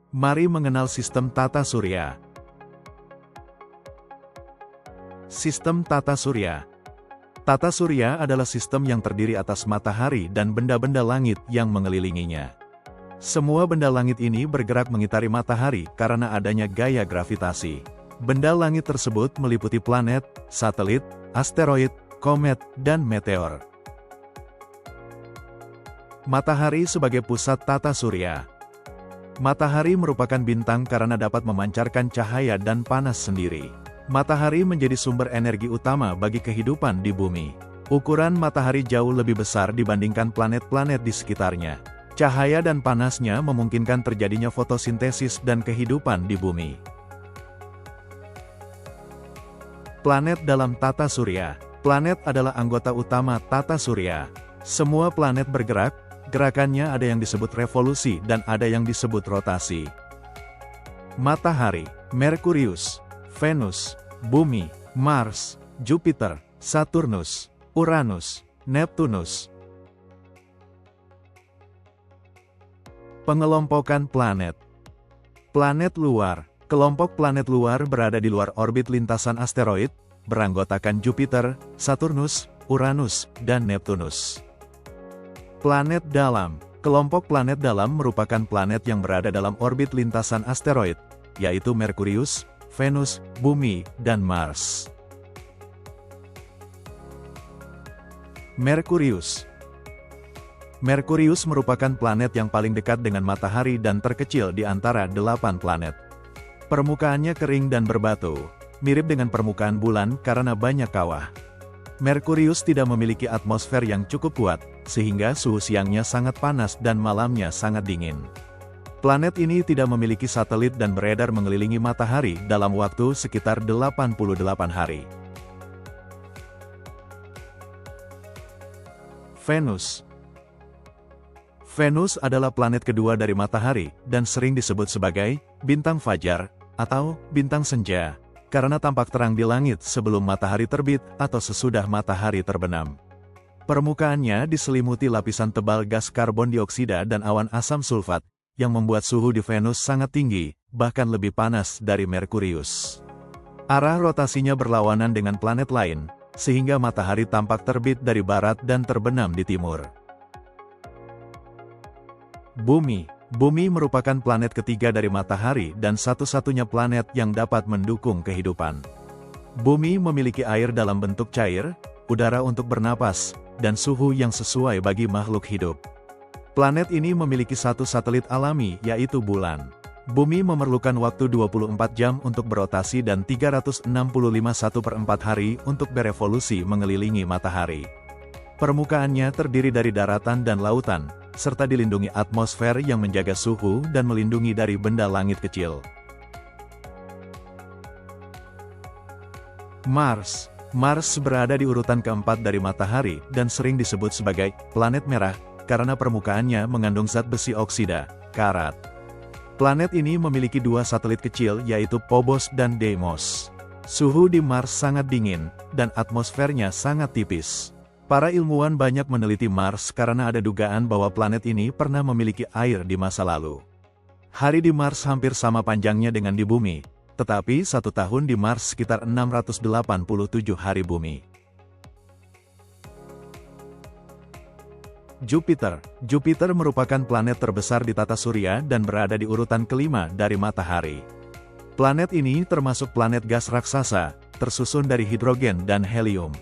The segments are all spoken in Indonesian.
Mari mengenal sistem tata surya. Sistem tata surya. Tata surya adalah sistem yang terdiri atas matahari dan benda-benda langit yang mengelilinginya. Semua benda langit ini bergerak mengitari matahari karena adanya gaya gravitasi. Benda langit tersebut meliputi planet, satelit, asteroid, komet, dan meteor. Matahari sebagai pusat tata surya. Matahari merupakan bintang karena dapat memancarkan cahaya dan panas sendiri. Matahari menjadi sumber energi utama bagi kehidupan di bumi. Ukuran matahari jauh lebih besar dibandingkan planet-planet di sekitarnya. Cahaya dan panasnya memungkinkan terjadinya fotosintesis dan kehidupan di bumi. Planet dalam tata surya. Planet adalah anggota utama tata surya. Semua planet bergerak, gerakannya ada yang disebut revolusi dan ada yang disebut rotasi. Matahari, Merkurius, Venus, Bumi, Mars, Jupiter, Saturnus, Uranus, Neptunus. Pengelompokan planet. Planet luar. Kelompok planet luar berada di luar orbit lintasan asteroid, beranggotakan Jupiter, Saturnus, Uranus, dan Neptunus. Planet dalam. Kelompok planet dalam merupakan planet yang berada dalam orbit lintasan asteroid, yaitu Merkurius, Venus, Bumi, dan Mars. Merkurius. Merkurius merupakan planet yang paling dekat dengan matahari dan terkecil di antara 8 planet. Permukaannya kering dan berbatu, mirip dengan permukaan bulan karena banyak kawah. Merkurius tidak memiliki atmosfer yang cukup kuat, sehingga suhu siangnya sangat panas dan malamnya sangat dingin. Planet ini tidak memiliki satelit dan beredar mengelilingi matahari dalam waktu sekitar 88 hari. Venus. Venus adalah planet kedua dari matahari dan sering disebut sebagai bintang fajar atau bintang senja, karena tampak terang di langit sebelum matahari terbit atau sesudah matahari terbenam. Permukaannya diselimuti lapisan tebal gas karbon dioksida dan awan asam sulfat, yang membuat suhu di Venus sangat tinggi, bahkan lebih panas dari Merkurius. Arah rotasinya berlawanan dengan planet lain, sehingga matahari tampak terbit dari barat dan terbenam di timur. Bumi. Bumi merupakan planet ketiga dari matahari dan satu-satunya planet yang dapat mendukung kehidupan. Bumi memiliki air dalam bentuk cair, udara untuk bernapas, dan suhu yang sesuai bagi makhluk hidup. Planet ini memiliki satu satelit alami, yaitu bulan. Bumi memerlukan waktu 24 jam untuk berotasi dan 365 1/4 hari untuk berevolusi mengelilingi matahari. Permukaannya terdiri dari daratan dan lautan, serta dilindungi atmosfer yang menjaga suhu dan melindungi dari benda langit kecil. Mars. Mars berada di urutan keempat dari matahari dan sering disebut sebagai planet merah, karena permukaannya mengandung zat besi oksida, karat. Planet ini memiliki dua satelit kecil yaitu Phobos dan Deimos. Suhu di Mars sangat dingin, dan atmosfernya sangat tipis. Para ilmuwan banyak meneliti Mars karena ada dugaan bahwa planet ini pernah memiliki air di masa lalu. Hari di Mars hampir sama panjangnya dengan di Bumi, tetapi satu tahun di Mars sekitar 687 hari Bumi. Jupiter. Jupiter merupakan planet terbesar di tata surya dan berada di urutan kelima dari matahari. Planet ini termasuk planet gas raksasa, tersusun dari hidrogen dan helium.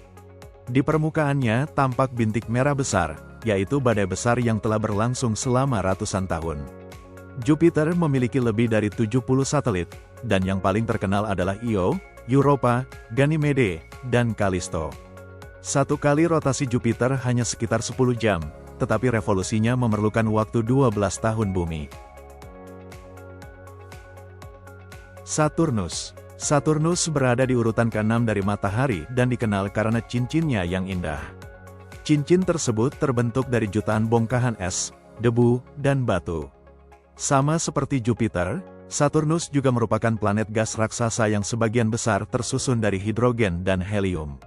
Di permukaannya tampak bintik merah besar, yaitu badai besar yang telah berlangsung selama ratusan tahun. Jupiter memiliki lebih dari 70 satelit, dan yang paling terkenal adalah Io, Europa, Ganymede, dan Callisto. Satu kali rotasi Jupiter hanya sekitar 10 jam, tetapi revolusinya memerlukan waktu 12 tahun bumi. Saturnus. Saturnus berada di urutan ke-6 dari matahari dan dikenal karena cincinnya yang indah. Cincin tersebut terbentuk dari jutaan bongkahan es, debu, dan batu. Sama seperti Jupiter, Saturnus juga merupakan planet gas raksasa yang sebagian besar tersusun dari hidrogen dan helium.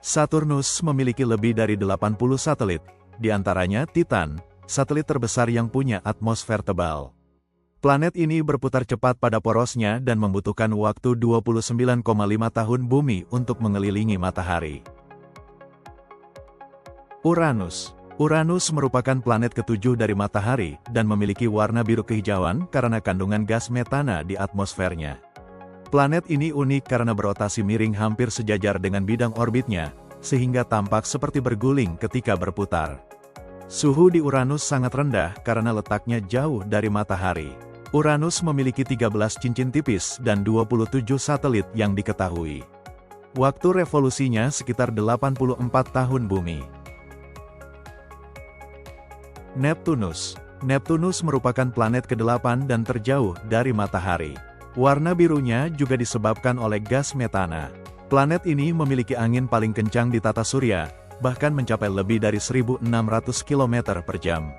Saturnus memiliki lebih dari 80 satelit, di antaranya Titan, satelit terbesar yang punya atmosfer tebal. Planet ini berputar cepat pada porosnya dan membutuhkan waktu 29,5 tahun bumi untuk mengelilingi matahari. Uranus. Uranus merupakan planet ketujuh dari matahari dan memiliki warna biru kehijauan karena kandungan gas metana di atmosfernya. Planet ini unik karena berotasi miring hampir sejajar dengan bidang orbitnya, sehingga tampak seperti berguling ketika berputar. Suhu di Uranus sangat rendah karena letaknya jauh dari matahari. Uranus memiliki 13 cincin tipis dan 27 satelit yang diketahui. Waktu revolusinya sekitar 84 tahun bumi. Neptunus. Neptunus merupakan planet ke-8 dan terjauh dari matahari. Warna birunya juga disebabkan oleh gas metana. Planet ini memiliki angin paling kencang di tata surya, bahkan mencapai lebih dari 1.600 km per jam.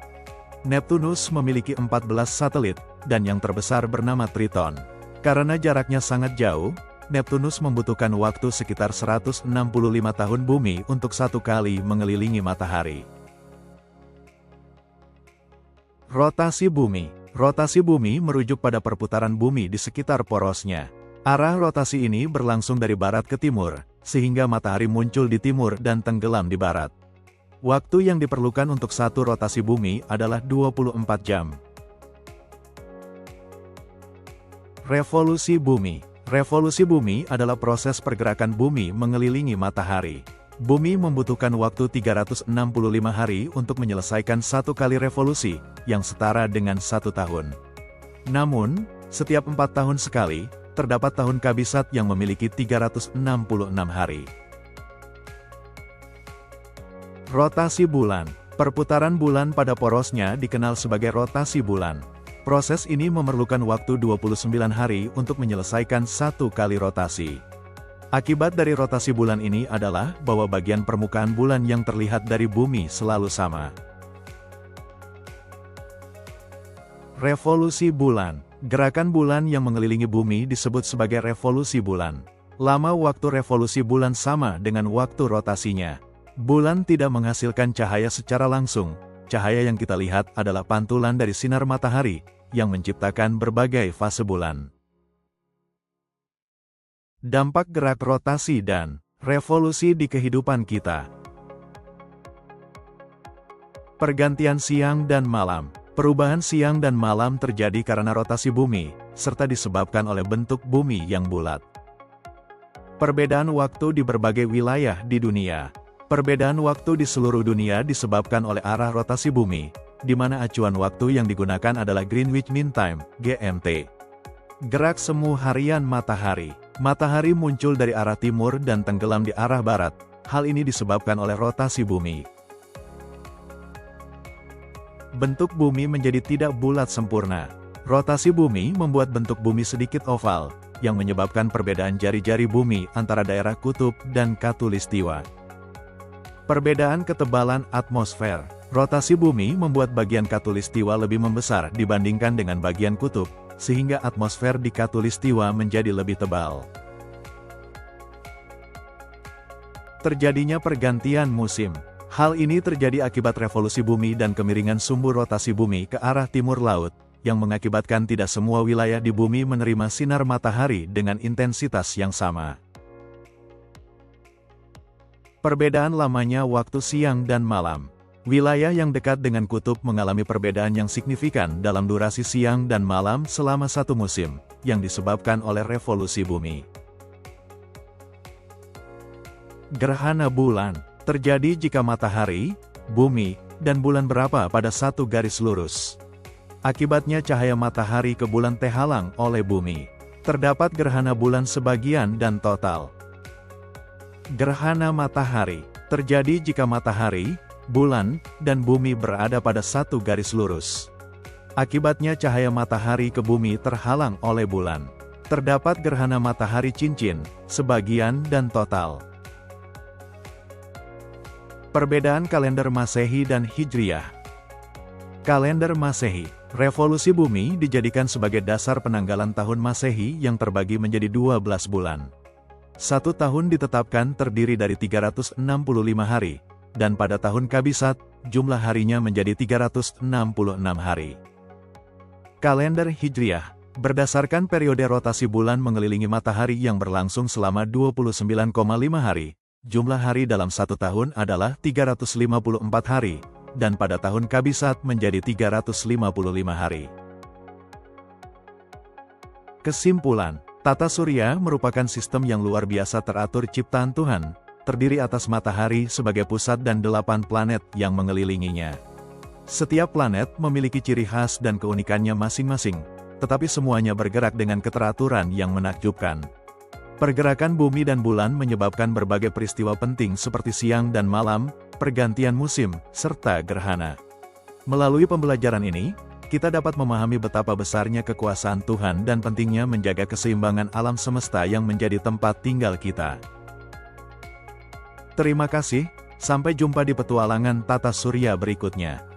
Neptunus memiliki 14 satelit, dan yang terbesar bernama Triton. Karena jaraknya sangat jauh, Neptunus membutuhkan waktu sekitar 165 tahun bumi untuk satu kali mengelilingi matahari. Rotasi bumi. Rotasi bumi merujuk pada perputaran bumi di sekitar porosnya. Arah rotasi ini berlangsung dari barat ke timur, sehingga matahari muncul di timur dan tenggelam di barat. Waktu yang diperlukan untuk satu rotasi bumi adalah 24 jam. Revolusi bumi. Revolusi bumi adalah proses pergerakan bumi mengelilingi matahari. Bumi membutuhkan waktu 365 hari untuk menyelesaikan satu kali revolusi, yang setara dengan 1 tahun. Namun, setiap 4 tahun sekali, terdapat tahun kabisat yang memiliki 366 hari. Rotasi bulan. Perputaran bulan pada porosnya dikenal sebagai rotasi bulan. Proses ini memerlukan waktu 29 hari untuk menyelesaikan satu kali rotasi. Akibat dari rotasi bulan ini adalah bahwa bagian permukaan bulan yang terlihat dari bumi selalu sama. Revolusi bulan. Gerakan bulan yang mengelilingi bumi disebut sebagai revolusi bulan. Lama waktu revolusi bulan sama dengan waktu rotasinya. Bulan tidak menghasilkan cahaya secara langsung. Cahaya yang kita lihat adalah pantulan dari sinar matahari, yang menciptakan berbagai fase bulan. Dampak gerak rotasi dan revolusi di kehidupan kita. Pergantian siang dan malam. Perubahan siang dan malam terjadi karena rotasi bumi, serta disebabkan oleh bentuk bumi yang bulat. Perbedaan waktu di berbagai wilayah di dunia. Perbedaan waktu di seluruh dunia disebabkan oleh arah rotasi bumi, di mana acuan waktu yang digunakan adalah Greenwich Mean Time, GMT. Gerak semu harian matahari. Matahari muncul dari arah timur dan tenggelam di arah barat. Hal ini disebabkan oleh rotasi bumi. Bentuk bumi menjadi tidak bulat sempurna. Rotasi bumi membuat bentuk bumi sedikit oval, yang menyebabkan perbedaan jari-jari bumi antara daerah kutub dan khatulistiwa. Perbedaan ketebalan atmosfer. Rotasi bumi membuat bagian khatulistiwa lebih membesar dibandingkan dengan bagian kutub, sehingga atmosfer di khatulistiwa menjadi lebih tebal. Terjadinya pergantian musim. Hal ini terjadi akibat revolusi bumi dan kemiringan sumbu rotasi bumi ke arah timur laut, yang mengakibatkan tidak semua wilayah di bumi menerima sinar matahari dengan intensitas yang sama. Perbedaan lamanya waktu siang dan malam. Wilayah yang dekat dengan kutub mengalami perbedaan yang signifikan dalam durasi siang dan malam selama satu musim, yang disebabkan oleh revolusi bumi. Gerhana bulan terjadi jika matahari, bumi, dan bulan berada pada satu garis lurus. Akibatnya cahaya matahari ke bulan terhalang oleh bumi. Terdapat gerhana bulan sebagian dan total. Gerhana matahari terjadi jika matahari, bulan, dan bumi berada pada satu garis lurus. Akibatnya cahaya matahari ke bumi terhalang oleh bulan. Terdapat gerhana matahari cincin, sebagian dan total. Perbedaan kalender Masehi dan Hijriyah. Kalender Masehi. Revolusi bumi dijadikan sebagai dasar penanggalan tahun Masehi yang terbagi menjadi 12 bulan. Satu tahun ditetapkan terdiri dari 365 hari, dan pada tahun kabisat, jumlah harinya menjadi 366 hari. Kalender Hijriah. Berdasarkan periode rotasi bulan mengelilingi matahari yang berlangsung selama 29,5 hari, jumlah hari dalam satu tahun adalah 354 hari, dan pada tahun Kabisat menjadi 355 hari. Kesimpulan, tata surya merupakan sistem yang luar biasa teratur ciptaan Tuhan, terdiri atas matahari sebagai pusat dan 8 planet yang mengelilinginya. Setiap planet memiliki ciri khas dan keunikannya masing-masing, tetapi semuanya bergerak dengan keteraturan yang menakjubkan. Pergerakan bumi dan bulan menyebabkan berbagai peristiwa penting seperti siang dan malam, pergantian musim, serta gerhana. Melalui pembelajaran ini, kita dapat memahami betapa besarnya kekuasaan Tuhan dan pentingnya menjaga keseimbangan alam semesta yang menjadi tempat tinggal kita. Terima kasih, sampai jumpa di petualangan tata surya berikutnya.